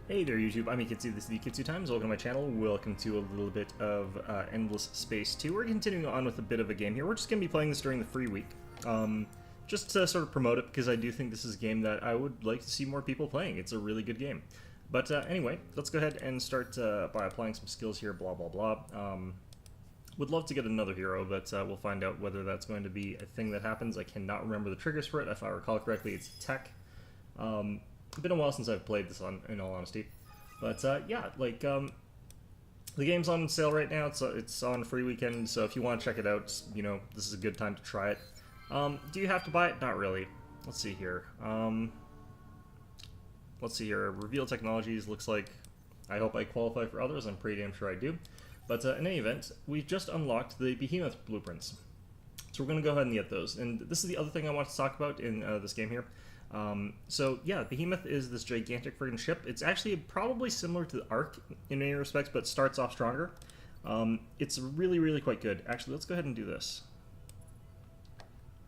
Hey there YouTube, I'm Yukitsu, this is Yukitsu Times, welcome to my channel, welcome to a little bit of Endless Space 2. We're continuing on with a bit of a game here, we're just going to be playing this during the free week. Just to sort of promote it, because I do think this is a game that I would like to see more people playing. It's a really good game. But anyway, let's go ahead and start by applying some skills here, blah blah blah. Would love to get another hero, but we'll find out whether that's going to be a thing that happens. I cannot remember the triggers for it. If I recall correctly, it's tech. It's been a while since I've played this, in all honesty. But yeah, like the game's on sale right now. It's on free weekend, so if you want to check it out, you know, this is a good time to try it. Do you have to buy it? Not really. Let's see here. Let's see here. Reveal technologies looks like I hope I qualify for others. I'm pretty damn sure I do. But in any event, we've just unlocked the behemoth blueprints. So we're going to go ahead and get those. And this is the other thing I want to talk about in this game here. So yeah, Behemoth is this gigantic friggin' ship. It's actually probably similar to the Ark in many respects, but starts off stronger. It's really, really quite good. Actually, let's go ahead and do this.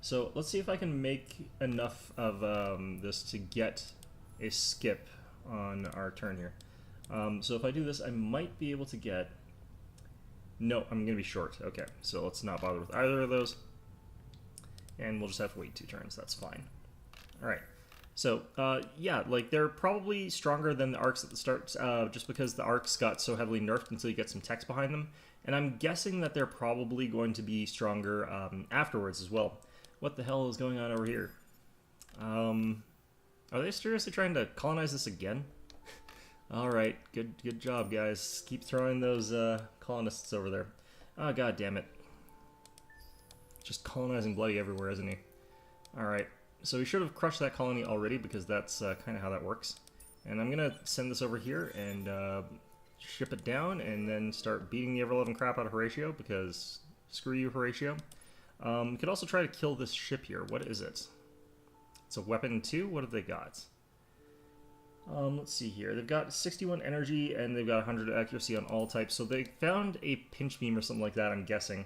So let's see if I can make enough of this to get a skip on our turn here. So if I do this, I might be able to get... No, I'm going to be short. Okay, so let's not bother with either of those. And we'll just have to wait 2 turns. That's fine. Alright, so, yeah, like, they're probably stronger than the Arcs at the start, just because the Arcs got so heavily nerfed until you get some text behind them, and I'm guessing that they're probably going to be stronger afterwards as well. What the hell is going on over here? Are they seriously trying to colonize this again? Alright, good job, guys. Keep throwing those colonists over there. Oh, god damn it. Just colonizing bloody everywhere, isn't he? Alright. So we should have crushed that colony already, because that's kind of how that works. And I'm going to send this over here and ship it down, and then start beating the ever-loving crap out of Horatio, because screw you, Horatio. We could also try to kill this ship here. What is it? It's a weapon 2? What have they got? Let's see here. They've got 61 energy, and they've got 100 accuracy on all types, so they found a pinch beam or something like that, I'm guessing.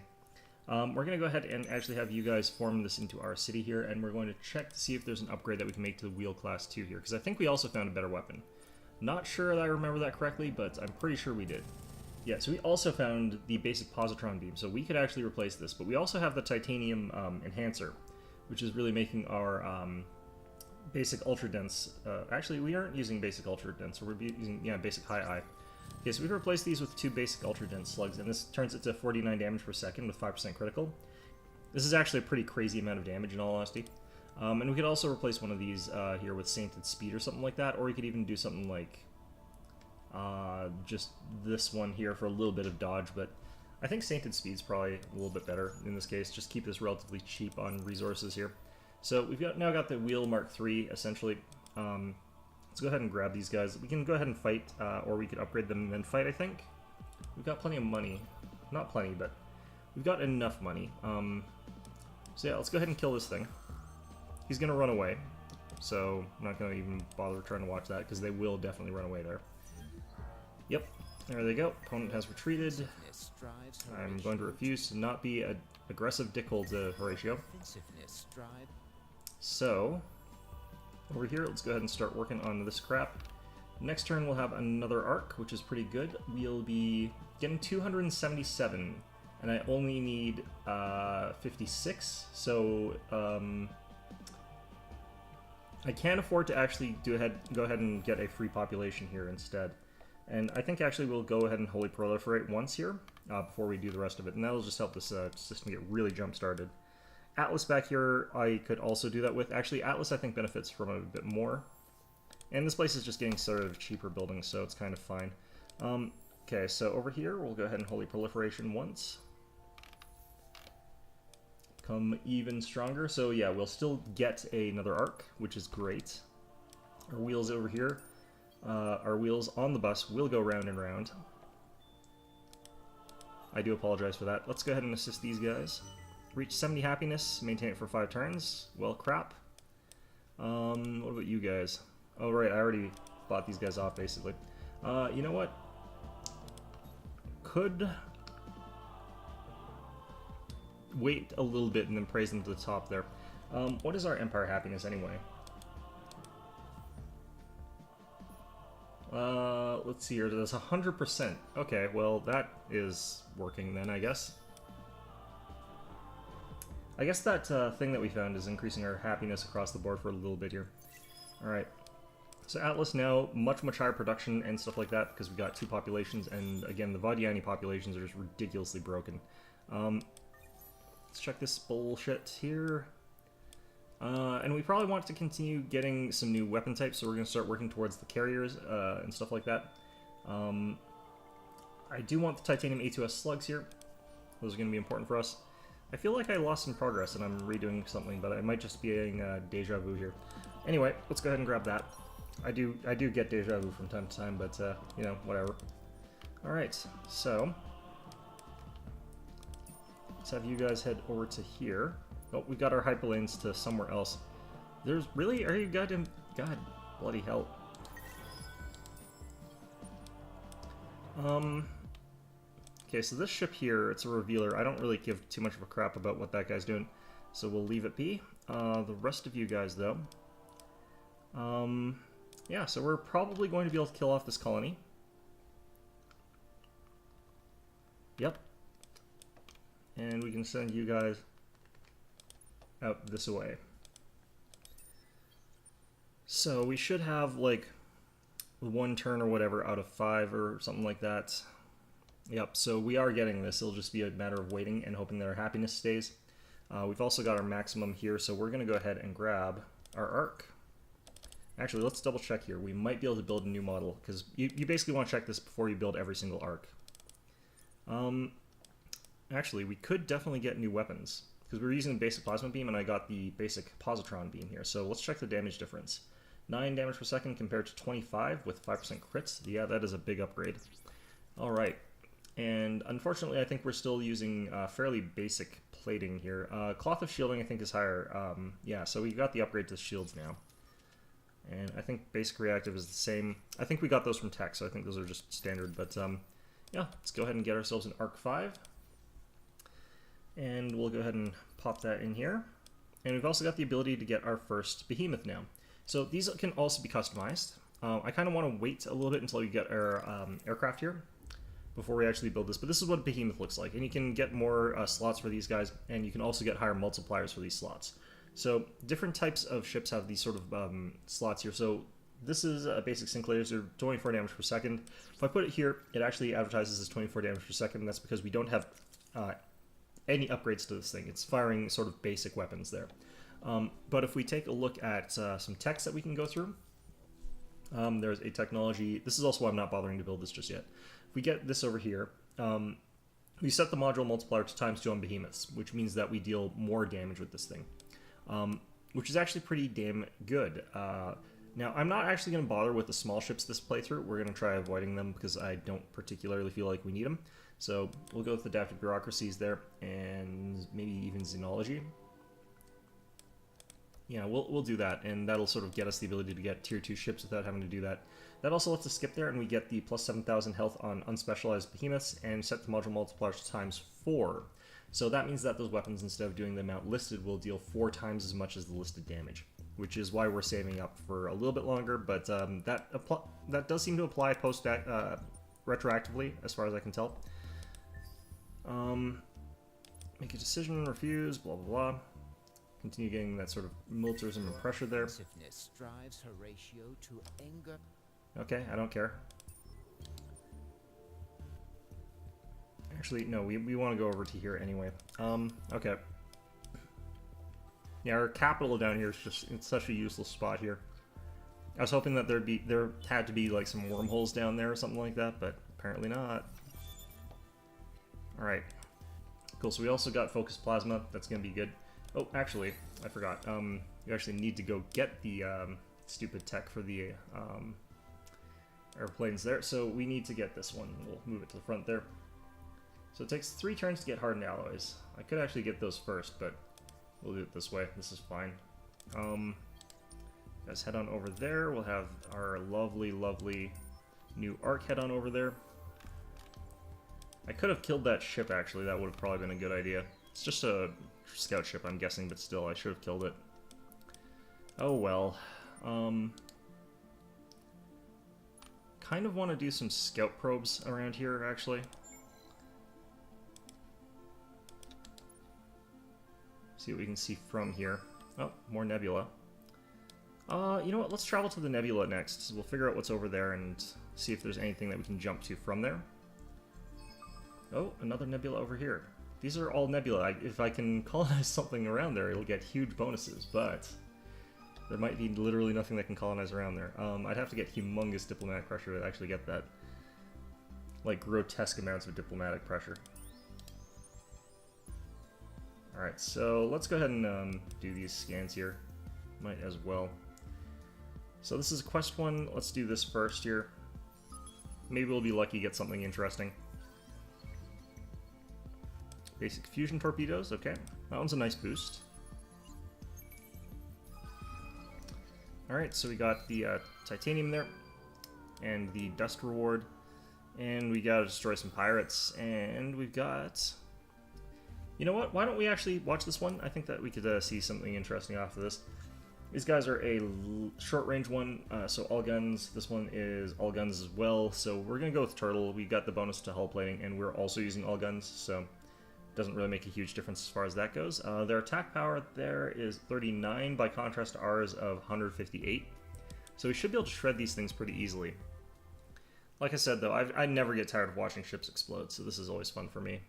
We're going to go ahead and actually have you guys form this into our city here, and we're going to check to see if there's an upgrade that we can make to the wheel class 2 here, because I think we also found a better weapon. Not sure that I remember that correctly, but I'm pretty sure we did. Yeah, so we also found the basic positron beam, so we could actually replace this, but we also have the titanium enhancer, which is really making our basic ultra dense, actually we aren't using basic ultra dense, so we're using, yeah, basic high eye. Okay, so we can replace these with 2 basic Ultra Dense slugs, and this turns it to 49 damage per second with 5% critical. This is actually a pretty crazy amount of damage in all honesty. And we could also replace one of these here with Sainted Speed or something like that, or we could even do something like just this one here for a little bit of dodge, but I think Sainted Speed's probably a little bit better in this case. Just keep this relatively cheap on resources here. So we've now got the Wheel Mark III, essentially. Let's go ahead and grab these guys. We can go ahead and fight, or we could upgrade them and then fight, I think. We've got plenty of money. Not plenty, but we've got enough money. So yeah, let's go ahead and kill this thing. He's going to run away, so I'm not going to even bother trying to watch that, because they will definitely run away there. Yep, there they go. Opponent has retreated. I'm going to refuse to not be an aggressive dickhole to Horatio. So... over here, let's go ahead and start working on this crap. Next turn, we'll have another arc, which is pretty good. We'll be getting 277, and I only need 56, so I can't afford to actually go ahead and get a free population here instead. And I think actually we'll go ahead and Holy Proliferate once here before we do the rest of it, and that'll just help this system get really jump-started. Atlas back here, I could also do that with. Actually, Atlas, I think, benefits from a bit more. And this place is just getting sort of cheaper buildings, so it's kind of fine. Okay, so over here, we'll go ahead and Holy Proliferation once. Come even stronger. So yeah, we'll still get another arc, which is great. Our wheels over here. Our wheels on the bus will go round and round. I do apologize for that. Let's go ahead and assist these guys. Reach 70 happiness, maintain it for 5 turns. Well, crap. What about you guys? Oh, right, I already bought these guys off, basically. You know what? Could wait a little bit and then praise them to the top there. What is our Empire happiness, anyway? let's see here. That's 100%. Okay, well, that is working then, I guess. I guess that thing that we found is increasing our happiness across the board for a little bit here. Alright. So Atlas now, much higher production and stuff like that, because we got 2 populations, and again, the Vadiani populations are just ridiculously broken. Let's check this bullshit here. And we probably want to continue getting some new weapon types, so we're going to start working towards the carriers and stuff like that. I do want the titanium A2S slugs here. Those are going to be important for us. I feel like I lost some progress and I'm redoing something, but I might just be getting deja vu here. Anyway, let's go ahead and grab that. I do get deja vu from time to time, but you know, whatever. Alright, so let's have you guys head over to here. Oh, we got our hyperlanes to somewhere else. There's really? Are you goddamn... God, bloody hell. Okay, so this ship here, it's a revealer. I don't really give too much of a crap about what that guy's doing, so we'll leave it be. The rest of you guys, though. Yeah, so we're probably going to be able to kill off this colony. Yep. And we can send you guys out this way. So we should have like 1 turn or whatever out of 5 or something like that. Yep, so we are getting this. It'll just be a matter of waiting and hoping that our happiness stays. We've also got our maximum here, so we're going to go ahead and grab our arc. Actually, let's double check here. We might be able to build a new model, because you basically want to check this before you build every single arc. Actually, we could definitely get new weapons, because we were using the basic plasma beam, and I got the basic positron beam here. So let's check the damage difference. 9 damage per second compared to 25 with 5% crits. Yeah, that is a big upgrade. Alright, and unfortunately I think we're still using fairly basic plating here. Cloth of shielding I think is higher. Yeah, so we got the upgrade to shields now. And I think basic reactive is the same. I think we got those from tech, so I think those are just standard. But yeah, let's go ahead and get ourselves an Arc 5. And we'll go ahead and pop that in here. And we've also got the ability to get our first behemoth now. So these can also be customized. I kind of want to wait a little bit until we get our aircraft here before we actually build this. But this is what a behemoth looks like. And you can get more slots for these guys, and you can also get higher multipliers for these slots. So different types of ships have these sort of slots here. So this is a basic Sinclair, so 24 damage per second. If I put it here, it actually advertises as 24 damage per second. That's because we don't have any upgrades to this thing. It's firing sort of basic weapons there. But if we take a look at some text that we can go through, there's a technology. This is also why I'm not bothering to build this just yet. If we get this over here, we set the module multiplier to ×2 on behemoths, which means that we deal more damage with this thing. Which is actually pretty damn good. Now, I'm not actually going to bother with the small ships this playthrough. We're going to try avoiding them because I don't particularly feel like we need them. So we'll go with adaptive bureaucracies there, and maybe even xenology. Yeah, we'll do that, and that'll sort of get us the ability to get tier 2 ships without having to do that. That also lets us skip there, and we get the plus 7,000 health on unspecialized behemoths, and set the module multipliers to ×4. So that means that those weapons, instead of doing the amount listed, will deal 4 times as much as the listed damage, which is why we're saving up for a little bit longer, but that does seem to apply retroactively, as far as I can tell. Make a decision, refuse, blah blah blah. Continue getting that sort of militarism and pressure there. Drives Horatio to anger. Okay, I don't care. Actually, no, we want to go over to here anyway. Okay. Yeah, our capital down here is just in such a useless spot here. I was hoping that there had to be like some wormholes down there or something like that, but apparently not. Alright. Cool, so we also got focused plasma. That's going to be good. Oh, actually, I forgot. You actually need to go get the stupid tech for the airplanes there. So we need to get this one. We'll move it to the front there. So it takes 3 turns to get hardened alloys. I could actually get those first, but we'll do it this way. This is fine. Guys, head on over there. We'll have our lovely, lovely new arc head on over there. I could have killed that ship, actually. That would have probably been a good idea. It's just a scout ship, I'm guessing, but still, I should have killed it. Oh well. Kind kind of want to do some scout probes around here, actually. See what we can see from here. Oh, more nebula. You know what? Let's travel to the nebula next. We'll figure out what's over there and see if there's anything that we can jump to from there. Oh, another nebula over here. These are all nebula. If I can colonize something around there, it'll get huge bonuses, but there might be literally nothing that can colonize around there. I'd have to get humongous diplomatic pressure to actually get that, like, grotesque amounts of diplomatic pressure. Alright, so let's go ahead and do these scans here. Might as well. So this is quest 1. Let's do this first here. Maybe we'll be lucky to get something interesting. Basic fusion torpedoes, okay. That one's a nice boost. Alright, so we got the titanium there, and the dust reward, and we gotta destroy some pirates, and we've got... You know what? Why don't we actually watch this one? I think that we could see something interesting off of this. These guys are a short-range one, so all guns. This one is all guns as well, so we're going to go with Turtle. We got the bonus to hull plating, and we're also using all guns, so it doesn't really make a huge difference as far as that goes. Their attack power there is 39, by contrast to ours of 158. So we should be able to shred these things pretty easily. Like I said, though, I never get tired of watching ships explode, so this is always fun for me.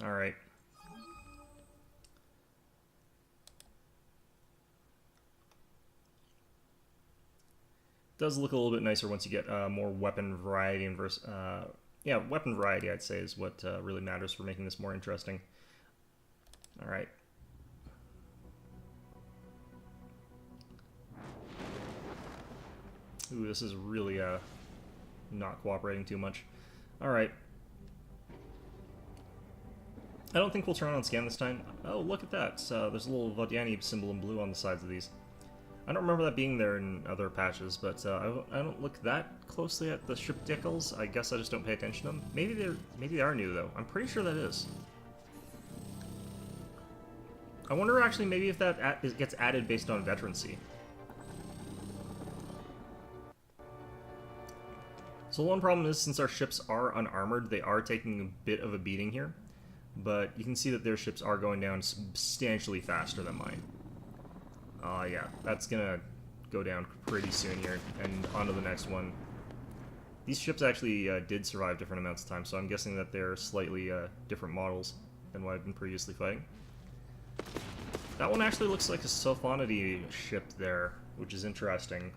Alright. Does look a little bit nicer once you get more weapon variety and yeah, weapon variety, I'd say, is what really matters for making this more interesting. Alright. Ooh, this is really not cooperating too much. Alright. I don't think we'll turn on scan this time. Oh, look at that. There's a little Vodiani symbol in blue on the sides of these. I don't remember that being there in other patches, but I don't look that closely at the ship decals. I guess I just don't pay attention to them. Maybe they are new, though. I'm pretty sure that is. I wonder, actually, maybe if that gets added based on veterancy. So one problem is, since our ships are unarmored, they are taking a bit of a beating here. But you can see that their ships are going down substantially faster than mine. Yeah, that's gonna go down pretty soon here, and on to the next one. These ships actually did survive different amounts of time, so I'm guessing that they're slightly different models than what I've been previously fighting. That one actually looks like a Sulfonity ship there, which is interesting.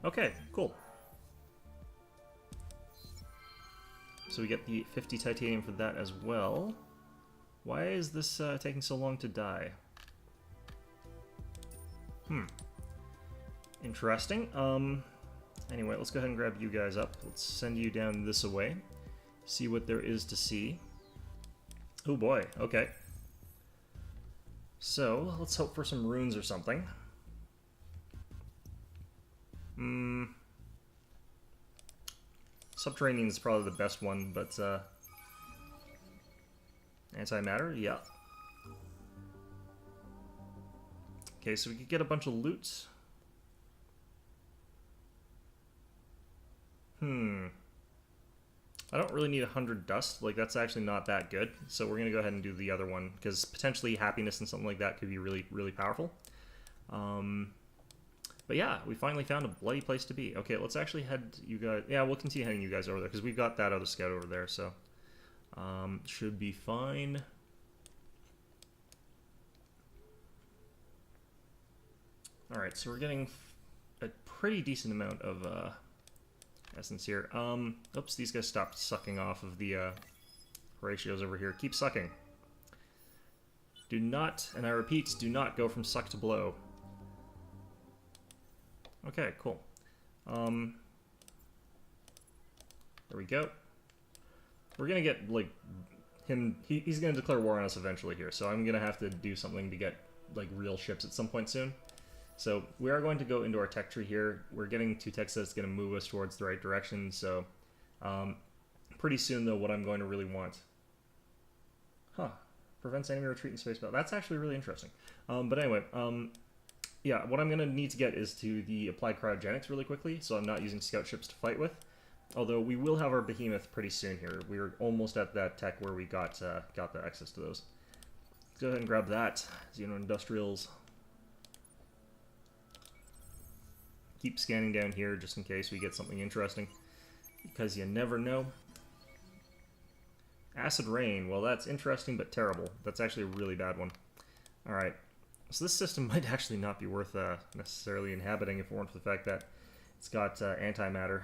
Okay, cool. So we get the 50 titanium for that as well. Why is this taking so long to die? Interesting. Anyway, let's go ahead and grab you guys up. Let's send you down this way. See what there is to see. Oh boy, okay. So, let's hope for some runes or something. Subterranean is probably the best one, but antimatter, yeah. Okay, so we could get a bunch of loot. I don't really need 100 dust, like that's actually not that good, so we're gonna go ahead and do the other one, because potentially happiness and something like that could be really, really powerful. But yeah, we finally found a bloody place to be. Okay, let's actually head you guys... Yeah, we'll continue heading you guys over there, because we've got that other scout over there, so... should be fine. Alright, so we're getting a pretty decent amount of essence here. Oops, these guys stopped sucking off of the ratios over here. Keep sucking. Do not, and I repeat, do not go from suck to blow. Okay, cool. There we go. We're gonna get, like, him... He's gonna declare war on us eventually here, so I'm gonna have to do something to get, like, real ships at some point soon. So, we are going to go into our tech tree here. We're getting 2 techs that's gonna move us towards the right direction, so... pretty soon, though, what I'm going to really want... Huh. Prevents enemy retreat in space battle. That's actually really interesting. But anyway, yeah, what I'm going to need to get is to the applied cryogenics really quickly, so I'm not using scout ships to fight with. Although we will have our behemoth pretty soon here. We're almost at that tech where we got the access to those. Let's go ahead and grab that. Xeno Industrials. Keep scanning down here just in case we get something interesting, because you never know. Acid Rain, well that's interesting but terrible. That's actually a really bad one. Alright, so this system might actually not be worth necessarily inhabiting if it weren't for the fact that it's got antimatter.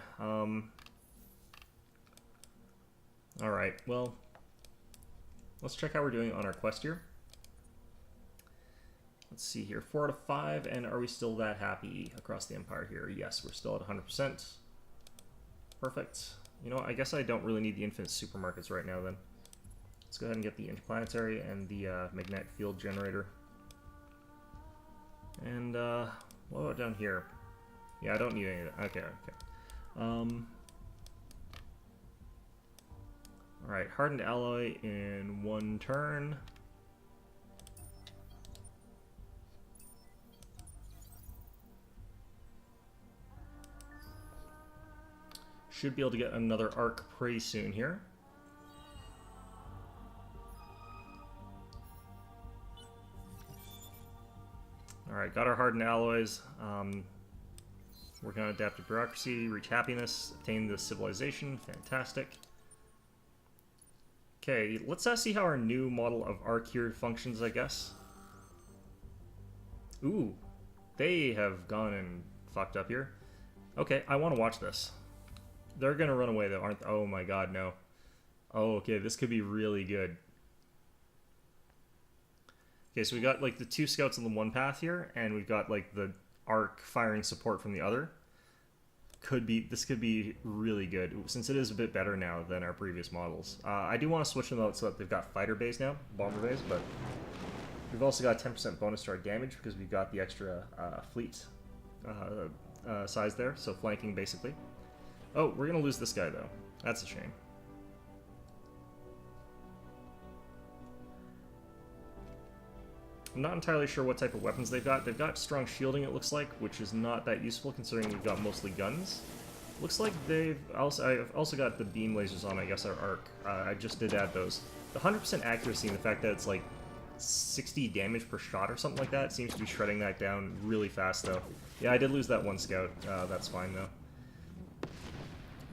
Alright, well, let's check how we're doing on our quest here. Let's see here, 4 out of 5, and are we still that happy across the Empire here? Yes, we're still at 100%. Perfect. You know, I guess I don't really need the infinite supermarkets right now then. Let's go ahead and get the interplanetary and the magnetic field generator. And, what about down here? Yeah, I don't need any of that. Okay, okay. Alright, hardened alloy in 1 turn. Should be able to get another arc pretty soon here. Alright, got our hardened alloys. Working on adaptive bureaucracy, reach happiness, obtain the civilization. Fantastic. Okay, let's see how our new model of arc here functions, I guess. Ooh, they have gone and fucked up here. Okay, I want to watch this. They're gonna run away though, aren't they? Oh my god, no. Oh, okay, this could be really good. Okay, so we got like the 2 scouts on the one path here, and we've got like the arc firing support from the other. This could be really good, since it is a bit better now than our previous models. I do want to switch them out so that they've got fighter bays now, bomber bays, but we've also got 10% bonus to our damage because we've got the extra fleet size there, so flanking basically. Oh, we're going to lose this guy, though. That's a shame. I'm not entirely sure what type of weapons they've got. They've got strong shielding, it looks like, which is not that useful considering we've got mostly guns. Looks like I've also got the beam lasers on, I guess, our arc. I just did add those. The 100% accuracy and the fact that it's like 60 damage per shot or something like that seems to be shredding that down really fast, though. Yeah, I did lose that 1 scout. That's fine, though.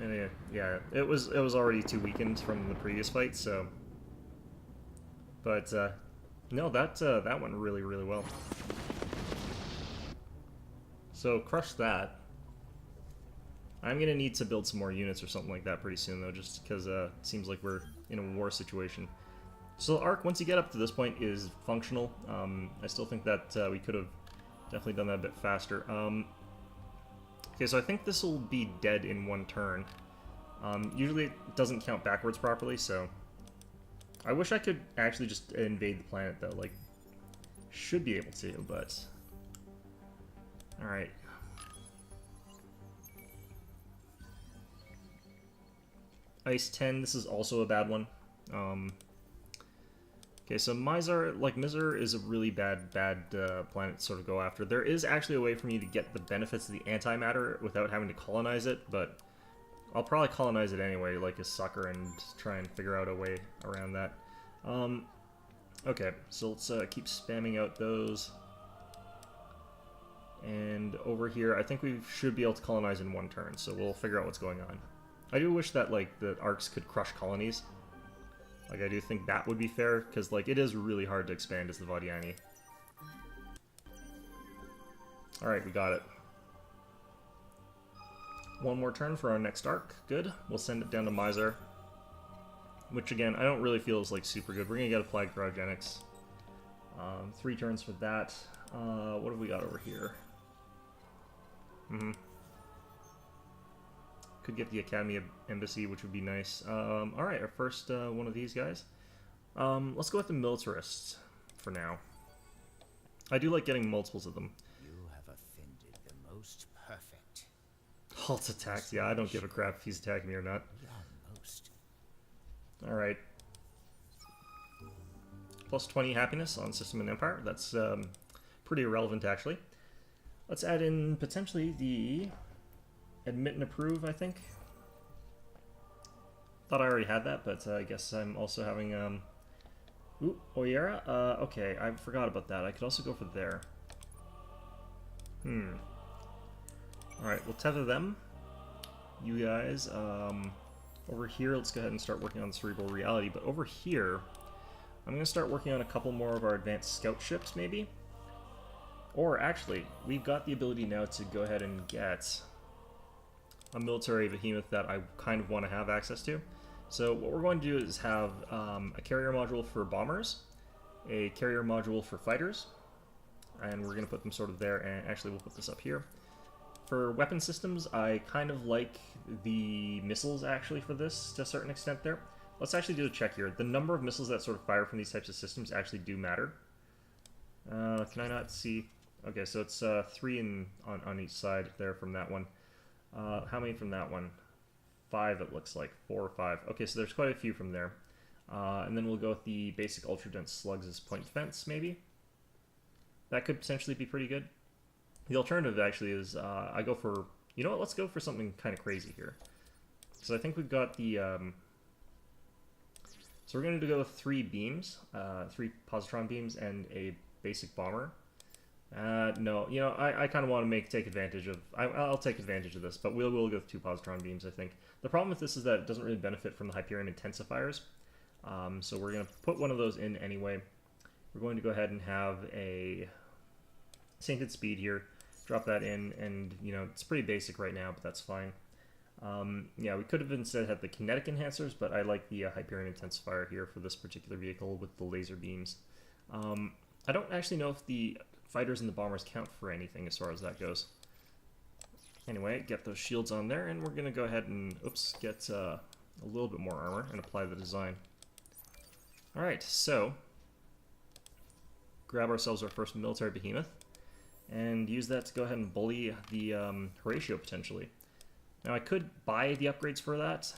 And yeah, it was already too weakened from the previous fight, so. But no, that went really, really well. So crush that. I'm gonna need to build some more units or something like that pretty soon, though, just because it seems like we're in a war situation. So the arc, once you get up to this point, is functional. I still think that we could have definitely done that a bit faster. Okay, so I think this will be dead in 1 turn. Usually it doesn't count backwards properly, so... I wish I could actually just invade the planet, though. Like, should be able to, but... Alright. Ice 10, this is also a bad one. Okay, so Mizar is a really bad planet to sort of go after. There is actually a way for me to get the benefits of the antimatter without having to colonize it, but I'll probably colonize it anyway, like a sucker, and try and figure out a way around that. Okay, so let's keep spamming out those. And over here, I think we should be able to colonize in 1 turn, so we'll figure out what's going on. I do wish that, like, the arcs could crush colonies. Like, I do think that would be fair, because, like, it is really hard to expand as the Vadiani. Alright, we got it. 1 more turn for our next arc. Good. We'll send it down to Mizar. Which, again, I don't really feel is, like, super good. We're gonna get applied cryogenics. 3 turns for that. What have we got over here? Could get the Academy Embassy, which would be nice. Alright, our first one of these guys. Let's go with the militarists for now. I do like getting multiples of them. You have offended the most perfect. Halt attacks. Yeah, I don't give a crap if he's attacking me or not. Most. Alright. plus 20 happiness on System and Empire. That's pretty irrelevant, actually. Let's add in potentially the admit and approve, I think. Thought I already had that, but I guess I'm also having... Ooh, Oyera? Okay, I forgot about that. I could also go for there. Alright, we'll tether them. You guys, over here, let's go ahead and start working on Cerebral Reality. But over here, I'm going to start working on a couple more of our advanced scout ships, maybe? Or actually, we've got the ability now to go ahead and get a military behemoth that I kind of want to have access to. So what we're going to do is have a carrier module for bombers, a carrier module for fighters, and we're going to put them sort of there, and actually we'll put this up here. For weapon systems, I kind of like the missiles actually for this to a certain extent there. Let's actually do a check here. The number of missiles that sort of fire from these types of systems actually do matter. Can I not see? Okay, so it's 3 on each side there from that one. How many from that one? 5 it looks like. 4 or 5. Okay, so there's quite a few from there. And then we'll go with the basic ultra dense slugs as point defense, maybe. That could potentially be pretty good. The alternative actually is I go for, you know what, let's go for something kind of crazy here. So I think we've got the, so we're going to go with 3 beams, 3 positron beams and a basic bomber. No, you know, I kind of want to take advantage of, I'll take advantage of this, but we'll go with 2 positron beams, I think. The problem with this is that it doesn't really benefit from the Hyperion intensifiers, so we're going to put one of those in anyway. We're going to go ahead and have a Sainted Speed here, drop that in, and, you know, it's pretty basic right now, but that's fine. Yeah, we could have instead had the kinetic enhancers, but I like the Hyperion intensifier here for this particular vehicle with the laser beams. I don't actually know if the fighters and the bombers count for anything as far as that goes. Anyway, get those shields on there, and we're going to go ahead and, get a little bit more armor and apply the design. Alright, so, grab ourselves our first military behemoth, and use that to go ahead and bully the Horatio, potentially. Now, I could buy the upgrades for that,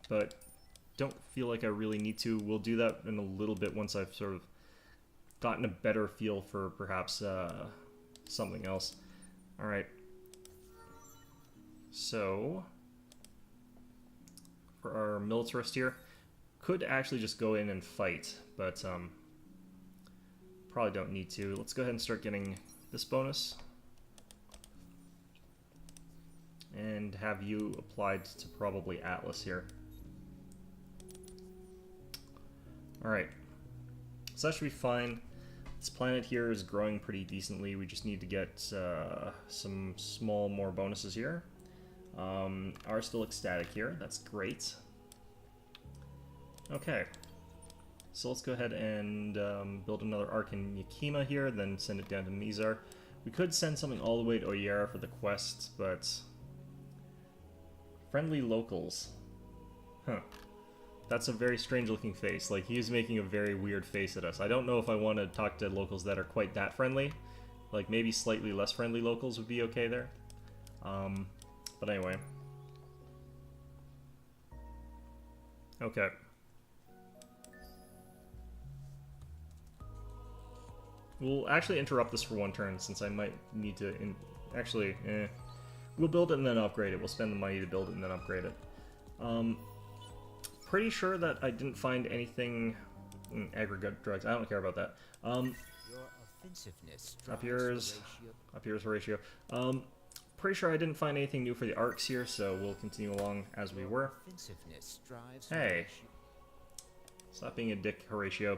but don't feel like I really need to. We'll do that in a little bit once I've sort of gotten a better feel for perhaps something else. Alright. So, for our militarist here, could actually just go in and fight, but probably don't need to. Let's go ahead and start getting this bonus. And have you applied to probably Atlas here. Alright. So that should be fine. This planet here is growing pretty decently. We just need to get some small more bonuses here. Are still ecstatic here. That's great. Okay. So let's go ahead and build another arc in Yakima here, then send it down to Mizar. We could send something all the way to Oyera for the quest, but... Friendly locals. Huh. That's a very strange looking face. Like, he is making a very weird face at us. I don't know if I want to talk to locals that are quite that friendly. Like, maybe slightly less friendly locals would be okay there. But anyway. Okay. We'll actually interrupt this for one turn, since I might need to... We'll build it and then upgrade it. We'll spend the money to build it and then upgrade it. Pretty sure that I didn't find anything in aggregate drugs. I don't care about that. Your offensiveness Up yours Horatio. Pretty sure I didn't find anything new for the arcs here, so we'll continue along as we were. Hey. Stop being a dick, Horatio.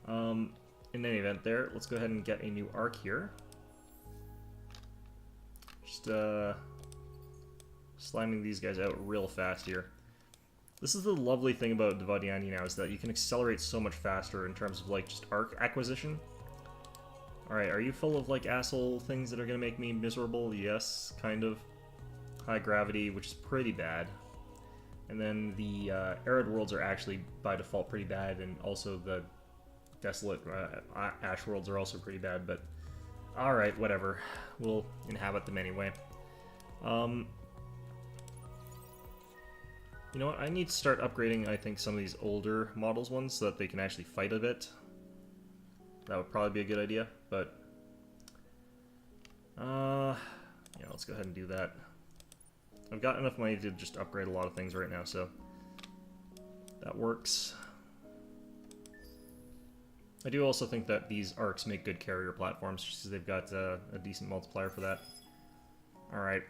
In any event there, let's go ahead and get a new arc here. Just, slamming these guys out real fast here. This is the lovely thing about Devadiani now, is that you can accelerate so much faster in terms of, like, just arc acquisition. Alright, are you full of, like, asshole things that are gonna make me miserable? Yes, kind of. High gravity, which is pretty bad. And then the arid worlds are actually, by default, pretty bad, and also the desolate ash worlds are also pretty bad, but... Alright, whatever. We'll inhabit them anyway. You know what, I need to start upgrading, I think, some of these older models ones so that they can actually fight a bit. That would probably be a good idea, but... yeah, let's go ahead and do that. I've got enough money to just upgrade a lot of things right now, so... that works. I do also think that these arcs make good carrier platforms, just because they've got a decent multiplier for that. Alright.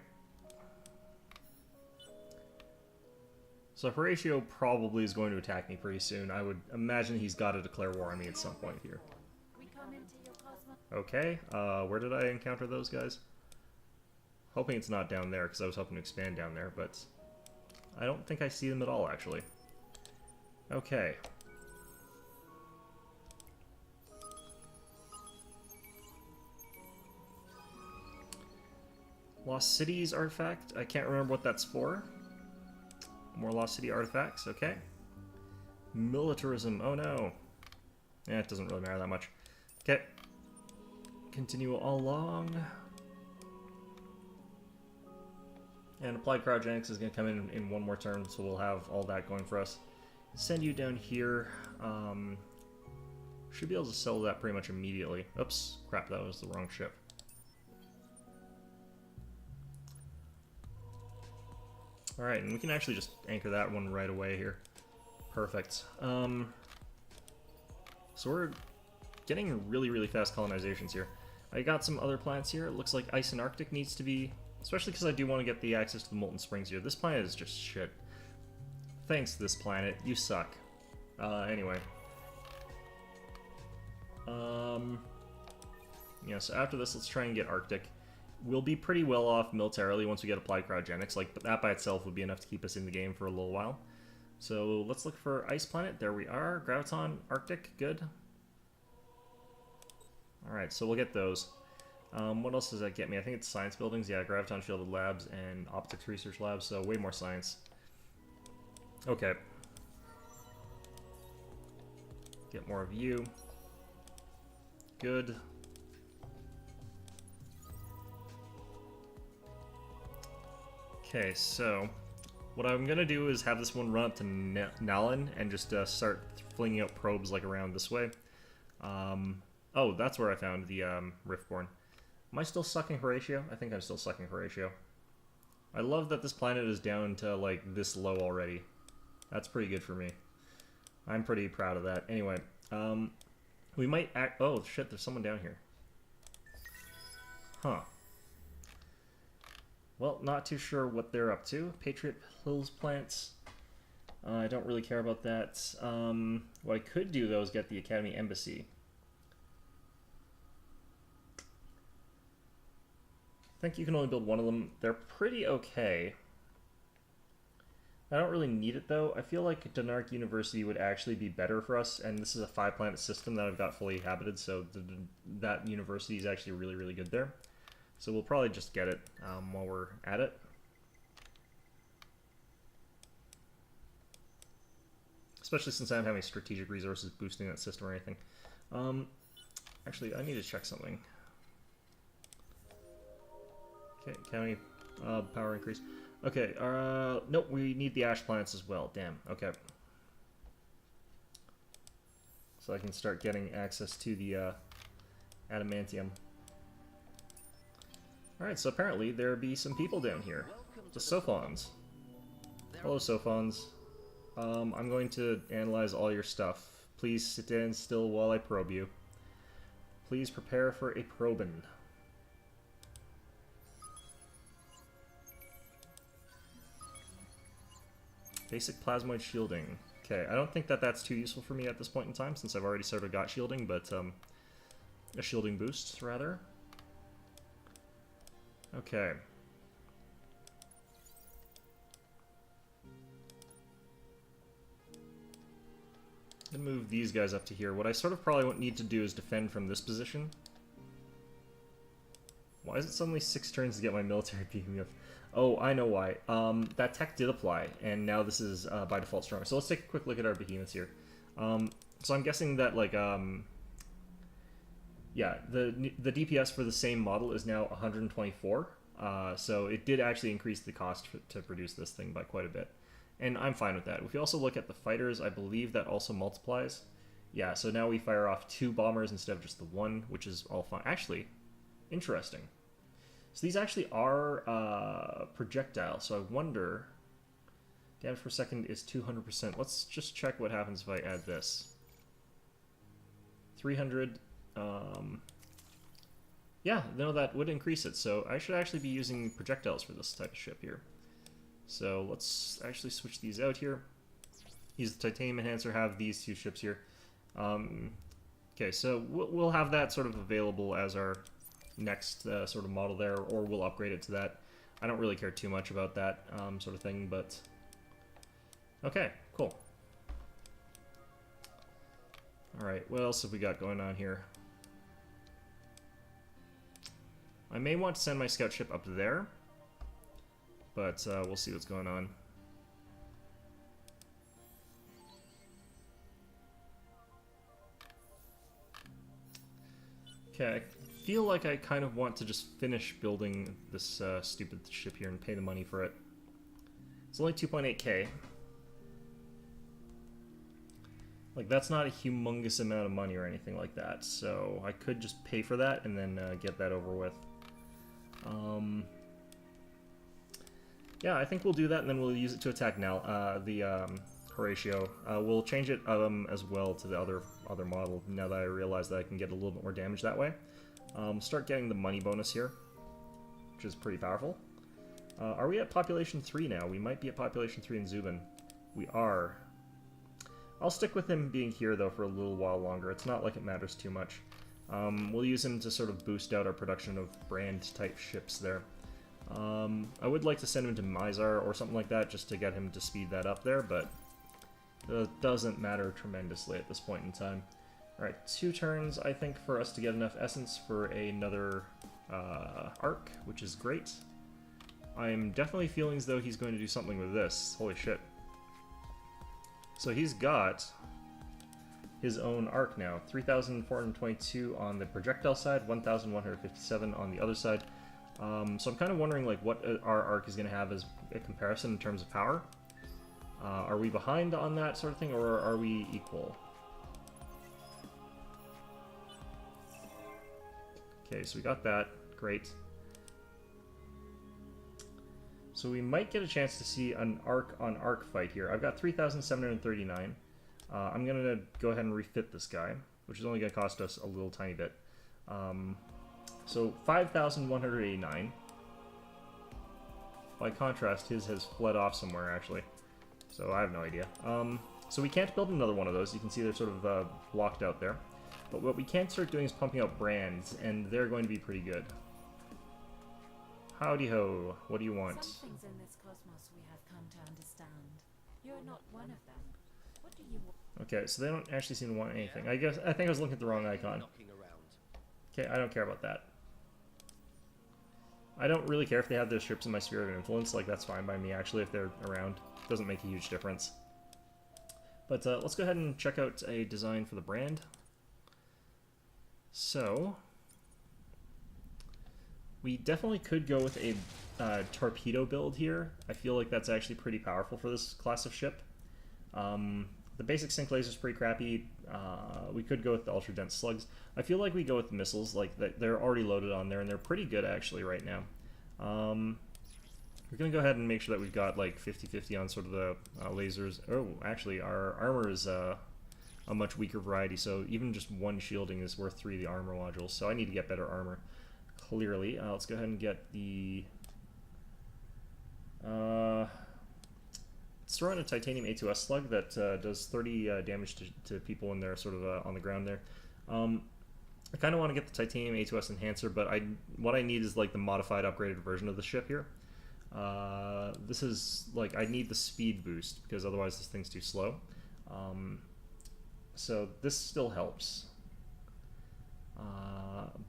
So Horatio probably is going to attack me pretty soon. I would imagine he's got to declare war on me at some point here. Okay, where did I encounter those guys? Hoping it's not down there, because I was hoping to expand down there, but I don't think I see them at all, actually. Okay. Lost Cities artifact. I can't remember what that's for. More Lost City artifacts. Okay. Militarism. Oh no. Yeah, it doesn't really matter that much. Okay. Continue along. And Applied Cryogenics is going to come in one more turn, so we'll have all that going for us. Send you down here. Should be able to sell that pretty much immediately. Oops. Crap, that was the wrong ship. Alright, and we can actually just anchor that one right away here. Perfect. So we're getting really, really fast colonizations here. I got some other planets here. It looks like Ice and Arctic needs to be... especially because I do want to get the access to the Molten Springs here. This planet is just shit. Thanks, this planet. You suck. Anyway. Yeah, so after this, let's try and get Arctic. We'll be pretty well off militarily once we get Applied Cryogenics. Like, that by itself would be enough to keep us in the game for a little while. So let's look for Ice Planet. There we are. Graviton, Arctic, good. Alright, so we'll get those. What else does that get me? I think it's science buildings. Yeah, Graviton Shielded Labs and Optics Research Labs, so way more science. Okay. Get more of you. Good. Okay, so what I'm gonna do is have this one run up to Nalin and just start flinging out probes like around this way. Oh, that's where I found the Riftborn. Am I still sucking Horatio? I think I'm still sucking Horatio. I love that this planet is down to like this low already. That's pretty good for me. I'm pretty proud of that. Anyway, we might act... oh shit, there's someone down here. Huh. Well, not too sure what they're up to. Patriot Hills plants. I don't really care about that. What I could do, though, is get the Academy Embassy. I think you can only build one of them. They're pretty okay. I don't really need it, though. I feel like Denark University would actually be better for us, and this is a 5-planet system that I've got fully inhabited, so that university is actually really, really good there. So we'll probably just get it while we're at it. Especially since I don't have any strategic resources boosting that system or anything. Actually, I need to check something. Okay, county power increase. Okay, nope, we need the ash plants as well. Damn, okay. So I can start getting access to the adamantium. Alright, so apparently there be some people down here. The Sophons. Hello, Sophons. I'm going to analyze all your stuff. Please stand still while I probe you. Please prepare for a probin'. Basic plasmoid shielding. Okay, I don't think that that's too useful for me at this point in time, since I've already sort of got shielding, but a shielding boost, rather. Okay. I'm gonna move these guys up to here. What I sort of probably need to do is defend from this position. Why is it suddenly 6 turns to get my military behemoth? Oh, I know why. That tech did apply, and now this is by default strong. So let's take a quick look at our behemoths here. So I'm guessing that, like, yeah, the DPS for the same model is now 124. So it did actually increase the cost to produce this thing by quite a bit. And I'm fine with that. If you also look at the fighters, I believe that also multiplies. Yeah, so now we fire off 2 bombers instead of just the 1, which is all fine. Actually, interesting. So these actually are projectiles, so I wonder... Damage per second is 200%. Let's just check what happens if I add this. 300... yeah, no, that would increase it, so I should actually be using projectiles for this type of ship here. So let's actually switch these out here. Use the titanium enhancer, have these 2 ships here. Okay, so we'll have that sort of available as our next sort of model there, or we'll upgrade it to that. I don't really care too much about that sort of thing, but... Okay, cool. Alright, what else have we got going on here? I may want to send my scout ship up there, but we'll see what's going on. Okay, I feel like I kind of want to just finish building this stupid ship here and pay the money for it. It's only 2.8k. Like, that's not a humongous amount of money or anything like that, so I could just pay for that and then get that over with. Yeah, I think we'll do that, and then we'll use it to attack now. Horatio. We'll change it as well to the other model, now that I realize that I can get a little bit more damage that way. Start getting the money bonus here, which is pretty powerful. Are we at population 3 now? We might be at population 3 in Zubin. We are. I'll stick with him being here, though, for a little while longer. It's not like it matters too much. We'll use him to sort of boost out our production of brand-type ships there. I would like to send him to Mizar or something like that, just to get him to speed that up there, but it doesn't matter tremendously at this point in time. Alright, 2 turns, I think, for us to get enough essence for another arc, which is great. I'm definitely feeling as though he's going to do something with this. Holy shit. So he's got his own arc now. 3,422 on the projectile side, 1,157 on the other side. So I'm kind of wondering like what our arc is going to have as a comparison in terms of power. Are we behind on that sort of thing, or are we equal? Okay, so we got that. Great. So we might get a chance to see an arc-on-arc fight here. I've got 3,739. I'm going to go ahead and refit this guy, which is only going to cost us a little tiny bit. So 5,189. By contrast, his has fled off somewhere, actually. So I have no idea. So we can't build another one of those. You can see they're sort of blocked out there. But what we can start doing is pumping out brands, and they're going to be pretty good. Howdy ho, what do you want? Some things in this cosmos we have come to understand. You're not one of them. What do you want? Okay, so they don't actually seem to want anything. I think I was looking at the wrong icon. Okay, I don't care about that. I don't really care if they have their ships in my sphere of influence. Like, that's fine by me, actually, if they're around. It doesn't make a huge difference. But let's go ahead and check out a design for the brand. So we definitely could go with a torpedo build here. I feel like that's actually pretty powerful for this class of ship. The basic sync laser is pretty crappy. We could go with the ultra dense slugs. I feel like we go with the missiles, like they're already loaded on there, and they're pretty good actually right now. We're gonna go ahead and make sure that we've got like 50-50 on sort of the lasers. Oh, actually, our armor is a much weaker variety, so even just 1 shielding is worth 3 of the armor modules. So I need to get better armor. Clearly, let's go ahead and get the. Let's throw in a titanium A2S slug that does 30 damage to people when they're sort of on the ground there. I kind of want to get the titanium A2S enhancer, but what I need is like the modified, upgraded version of the ship here. This is like I need the speed boost because otherwise this thing's too slow. So this still helps.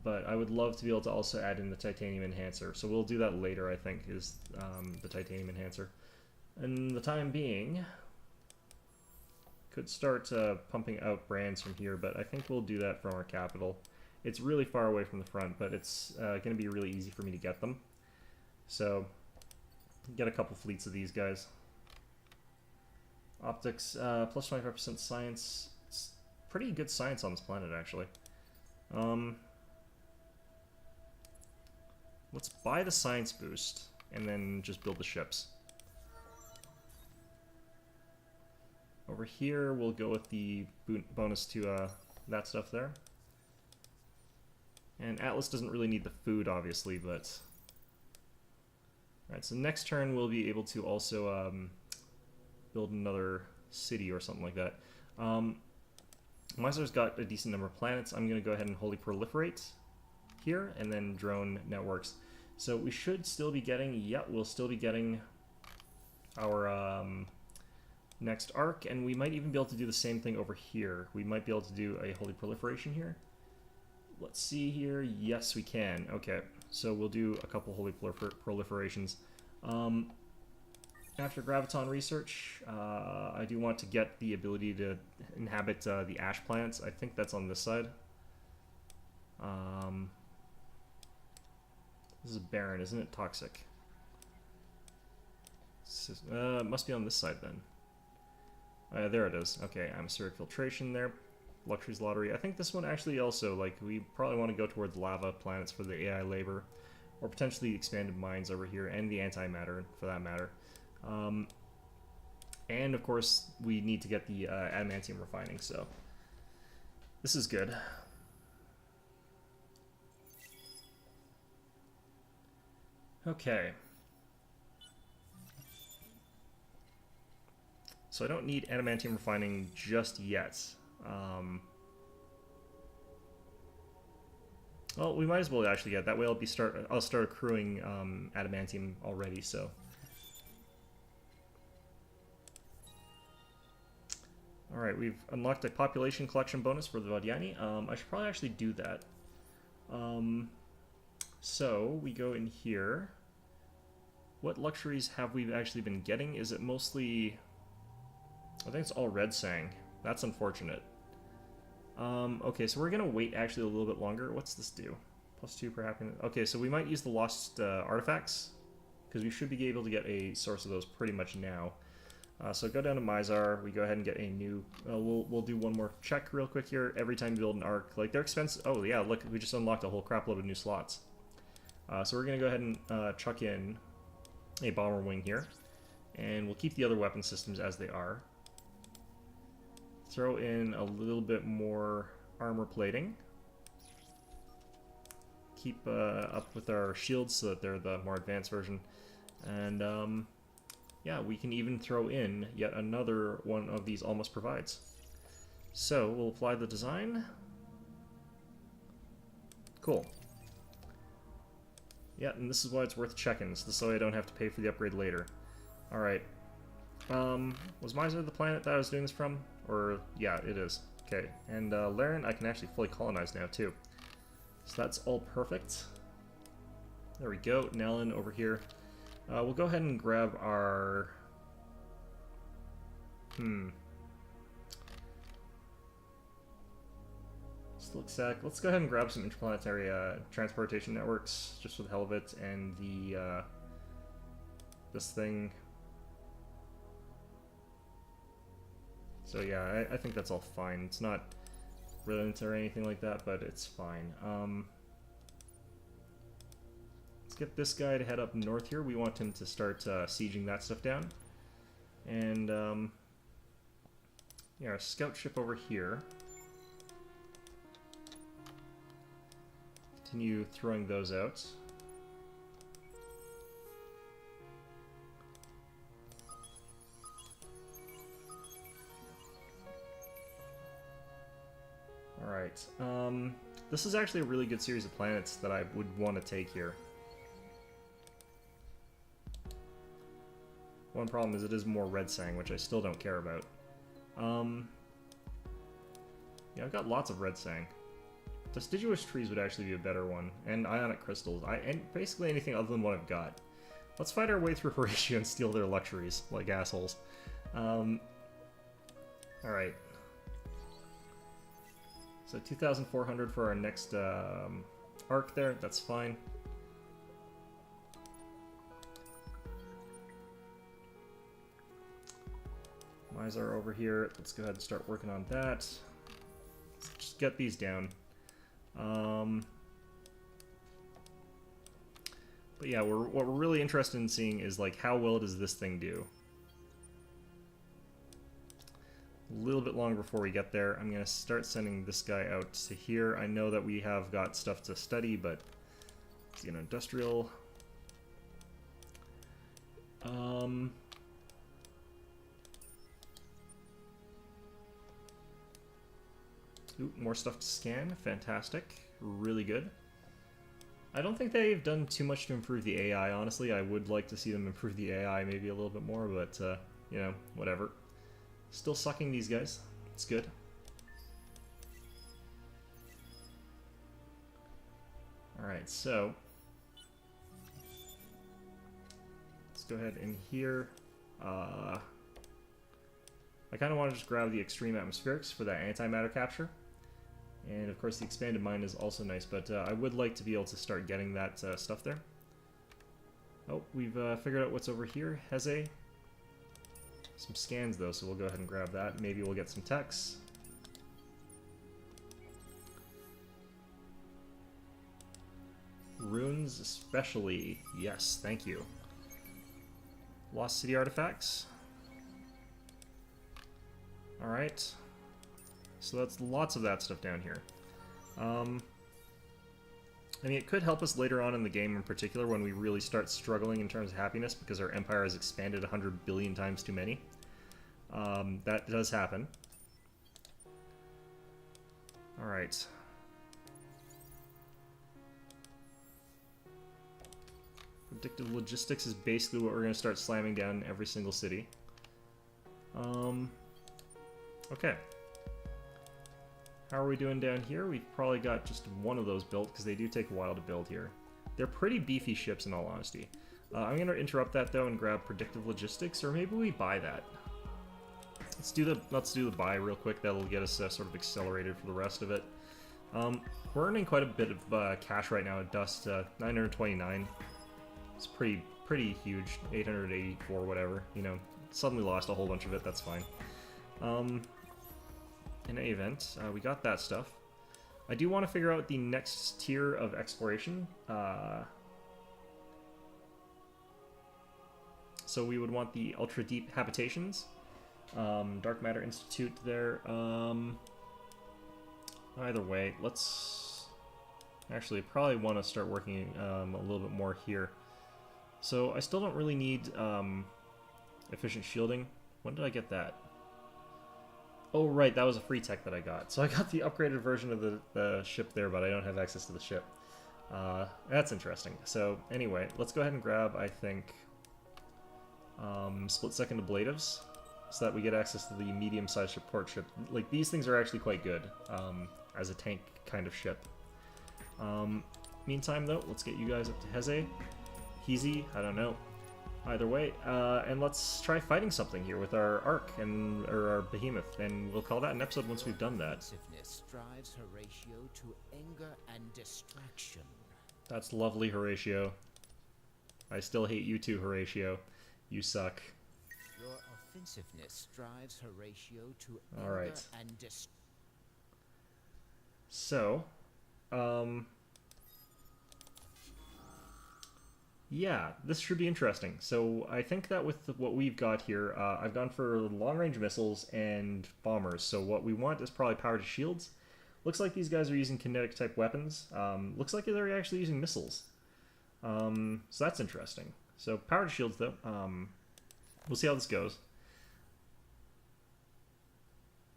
But I would love to be able to also add in the titanium enhancer. So we'll do that later, I think, is the titanium enhancer. And the time being, could start pumping out brands from here, but I think we'll do that from our capital. It's really far away from the front, but it's going to be really easy for me to get them. So, get a couple fleets of these guys. Optics, plus 25% science. It's pretty good science on this planet, actually. Let's buy the science boost, and then just build the ships. Over here, we'll go with the bonus to that stuff there. And Atlas doesn't really need the food, obviously, but... Alright, so next turn we'll be able to also build another city or something like that. Miser's got a decent number of planets. I'm going to go ahead and wholly proliferate here, and then drone networks. So we should still be getting, yeah, we'll still be getting our next arc, and we might even be able to do the same thing over here. We might be able to do a holy proliferation here. Let's see here. Yes, we can. Okay, so we'll do a couple holy proliferations. After graviton research, I do want to get the ability to inhabit the ash planets. I think that's on this side. This is barren, isn't it? Toxic. It must be on this side then. There it is. Okay, atmospheric filtration there. Luxuries lottery. I think this one actually also, like, we probably want to go towards lava planets for the AI labor, or potentially expanded mines over here, and the antimatter for that matter. And of course, we need to get the adamantium refining, so this is good. Okay. So I don't need adamantium refining just yet. Well, we might as well actually get that way. I'll start accruing adamantium already. So, all right, we've unlocked a population collection bonus for the Vadiani. I should probably actually do that. So we go in here. What luxuries have we actually been getting? Is it mostly? I think it's all red sang. That's unfortunate. Okay, so we're gonna wait actually a little bit longer. What's this do? +2 per happiness. Okay, so we might use the lost artifacts, because we should be able to get a source of those pretty much now. So go down to Mizar. We go ahead and get a new. We'll do one more check real quick here. Every time you build an arc, like they're expensive. Oh yeah, look, we just unlocked a whole crap load of new slots. So we're gonna go ahead and chuck in a bomber wing here, and we'll keep the other weapon systems as they are. Throw in a little bit more armor plating. Keep up with our shields so that they're the more advanced version. And yeah, we can even throw in yet another one of these almost provides. So we'll apply the design. Cool. Yeah, and this is why it's worth checking, so this way I don't have to pay for the upgrade later. Alright. Was Miser the planet that I was doing this from? Or, yeah, it is. Okay, and Laren I can actually fully colonize now, too. So that's all perfect. There we go. Nellen over here. We'll go ahead and grab our... Let's go ahead and grab some interplanetary transportation networks, just for the hell of it, and the, this thing. So yeah, I think that's all fine. It's not brilliant or anything like that, but it's fine. Let's get this guy to head up north here. We want him to start sieging that stuff down. And, yeah, our scout ship over here. Continue throwing those out. Alright, this is actually a really good series of planets that I would want to take here. One problem is it is more red sang, which I still don't care about. Yeah, I've got lots of red sang. Deciduous trees would actually be a better one, and ionic crystals. And basically anything other than what I've got. Let's fight our way through Horatio and steal their luxuries, like assholes. Alright. So 2,400 for our next arc there, that's fine. Mizar over here, let's go ahead and start working on that. get these down. But yeah, what we're really interested in seeing is like how well does this thing do. A little bit longer before we get there. I'm going to start sending this guy out to here. I know that we have got stuff to study, but you know, industrial. Ooh, more stuff to scan. Fantastic. Really good. I don't think they've done too much to improve the AI, honestly. I would like to see them improve the AI maybe a little bit more, but, you know, whatever. Still sucking these guys. It's good. Alright, so let's go ahead in here. I kind of want to just grab the extreme atmospherics for that antimatter capture. And of course the expanded mine is also nice, but I would like to be able to start getting that stuff there. Oh, we've figured out what's over here. Heze. Some scans though, so we'll go ahead and grab that. Maybe we'll get some techs. Runes especially. Yes, thank you. Lost City artifacts. Alright. So that's lots of that stuff down here. I mean, it could help us later on in the game in particular when we really start struggling in terms of happiness because our empire has expanded 100 billion times too many. That does happen. Alright. Predictive logistics is basically what we're going to start slamming down every single city. Okay. How are we doing down here? We've probably got just one of those built, because they do take a while to build here. They're pretty beefy ships, in all honesty. I'm going to interrupt that, though, and grab predictive logistics, or maybe we buy that. Let's do the buy real quick. That'll get us sort of accelerated for the rest of it. We're earning quite a bit of cash right now at Dust. 929. It's pretty huge. 884, whatever. You know, suddenly lost a whole bunch of it. That's fine. In any event, we got that stuff. I do want to figure out the next tier of exploration. So we would want the ultra deep habitations. Dark Matter Institute there. Either way, let's actually probably want to start working a little bit more here. So I still don't really need efficient shielding. When did I get that? Oh, right, that was a free tech that I got. So I got the upgraded version of the ship there, but I don't have access to the ship. That's interesting. So anyway, let's go ahead and grab, I think, split-second ablatives, so that we get access to the medium-sized support ship. Like, these things are actually quite good as a tank kind of ship. Meantime, though, let's get you guys up to Heze. Heze, I don't know. Either way, and let's try fighting something here with our Ark or our Behemoth, and we'll call that an episode once we've done that. Offensiveness drives Horatio to anger and distraction. That's lovely, Horatio. I still hate you too, Horatio. You suck. Your offensiveness drives Horatio to All anger right. and distraction. So, yeah, this should be interesting. So I think that with what we've got here, I've gone for long-range missiles and bombers. So what we want is probably power to shields. Looks like these guys are using kinetic-type weapons. Looks like they're actually using missiles. So that's interesting. So power to shields, though. We'll see how this goes.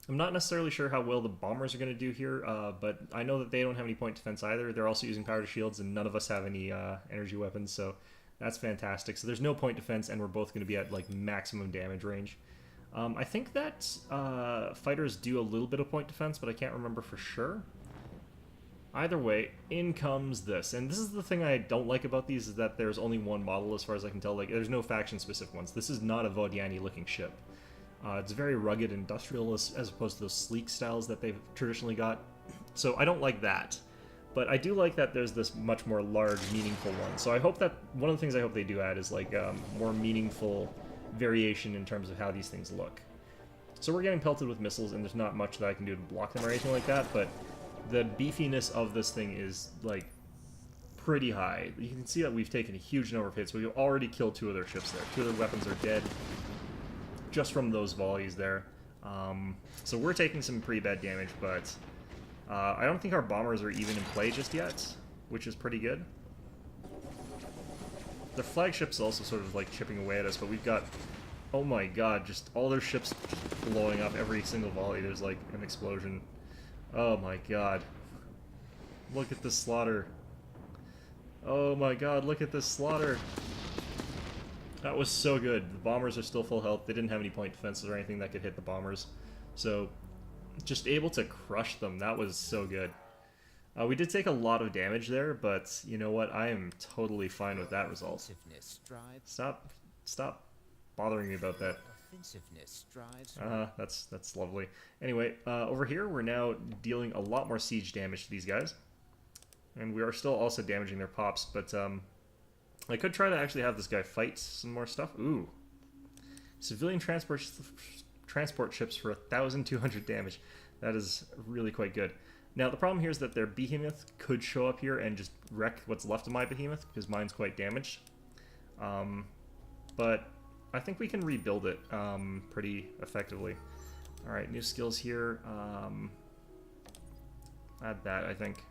I'm not necessarily sure how well the bombers are going to do here, but I know that they don't have any point defense either. They're also using power to shields, and none of us have any energy weapons, so that's fantastic. So there's no point defense, and we're both going to be at like maximum damage range. I think that fighters do a little bit of point defense, but I can't remember for sure. Either way, in comes this. And this is the thing I don't like about these, is that there's only one model as far as I can tell. Like, there's no faction-specific ones. This is not a Vodiani-looking ship. It's very rugged, industrial, as opposed to those sleek styles that they've traditionally got. So I don't like that. But I do like that there's this much more large, meaningful one. So I hope that, one of the things I hope they do add is like more meaningful variation in terms of how these things look. So we're getting pelted with missiles, and there's not much that I can do to block them or anything like that, but the beefiness of this thing is, like, pretty high. You can see that we've taken a huge number of hits. We've already killed 2 of their ships there. 2 of their weapons are dead just from those volleys there. So we're taking some pretty bad damage, but I don't think our bombers are even in play just yet, which is pretty good. Their flagship's also sort of like chipping away at us, but we've got, oh my god, just all their ships just blowing up every single volley. There's like an explosion. Oh my god. Look at this slaughter. Oh my god, look at this slaughter. That was so good. The bombers are still full health. They didn't have any point defenses or anything that could hit the bombers. So, just able to crush them. That was so good. We did take a lot of damage there, but you know what? I am totally fine with that result. Stop bothering me about that. That's lovely. Anyway, over here we're now dealing a lot more siege damage to these guys. And we are still also damaging their pops, but I could try to actually have this guy fight some more stuff. Ooh. Civilian transport ships for 1,200 damage. That is really quite good. Now, the problem here is that their behemoth could show up here and just wreck what's left of my behemoth, because mine's quite damaged. But I think we can rebuild it pretty effectively. Alright, new skills here. Add that, I think.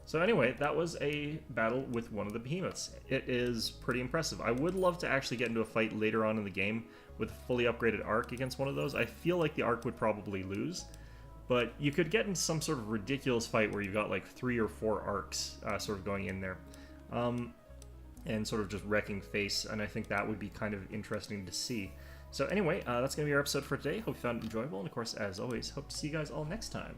So anyway, that was a battle with one of the behemoths. It is pretty impressive. I would love to actually get into a fight later on in the game with a fully upgraded Arc against one of those. I feel like the Arc would probably lose, but you could get into some sort of ridiculous fight where you've got like 3 or 4 Arcs sort of going in there. And sort of just wrecking face, and I think that would be kind of interesting to see. So anyway, that's going to be our episode for today. Hope you found it enjoyable, and of course, as always, hope to see you guys all next time.